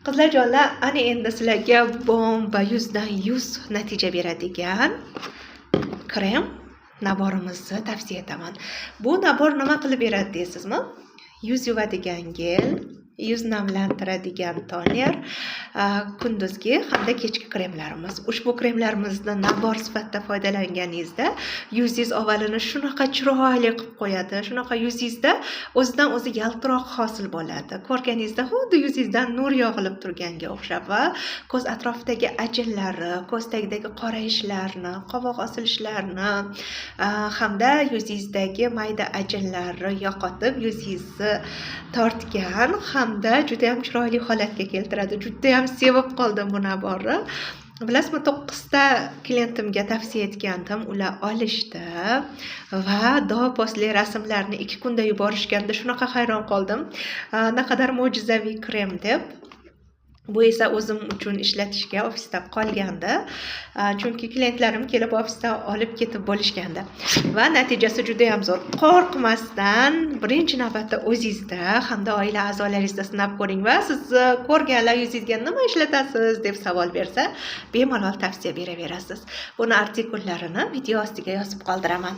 Qizlarjonlar, ana endi sizlarga bomba 100 dan 100 natija beradigan krem naborimizni tavsiya etaman. Bu nabor nima qilib beradi deysizmi? Yuz yuvadigan gel, yuz namlantiradigan toner, kunduzgi hamda kechki kremlarimiz. Ushbu kremlarimizni nabor sifatida foydalanganingizda yuzingiz avvalini shunaqa chiroyli qilib qo'yadi, shunaqa yuzingizda o'zidan o'zi yaltiroq hosil bo'ladi. Ko'rganingizda xuddi yuzingizdan nur yog'ilib turganga o'xshab va ko'z atrofidagi ajinlarni, ko'z tagidagi qorayishlarni, qovoq osilishlarni hamda yuzingizdagi mayda ajinlarni yo'qotib, yuzingizni tortgan hamda juda ham chiroyli holatga keltiradi. Juda ham sevib qoldim bu naborni. Bilasizmi, 9 ta klientimga tavsiya etgandim, ular olishdi va do posle rasmlarni 2 kunda yuborishganda shunaqa hayron qoldim. Naqadar mo'jizaviy krem deb. Bu esa o'zim uchun ishlatishga ofisda qolganda, chunki klientlarim kelib ofisdan olib ketib bo'lishganda va natijasi juda ham zo'r. Qo'rqmasdan birinchi navbatda o'zingizda hamda oila a'zolaringizda sinab ko'ring va siz ko'rganlar yuzingizga nima ishlatasiz deb savol bersa, bemalol tavsiya beraverasiz. Buni artikullarini video ostiga yozib qoldiraman.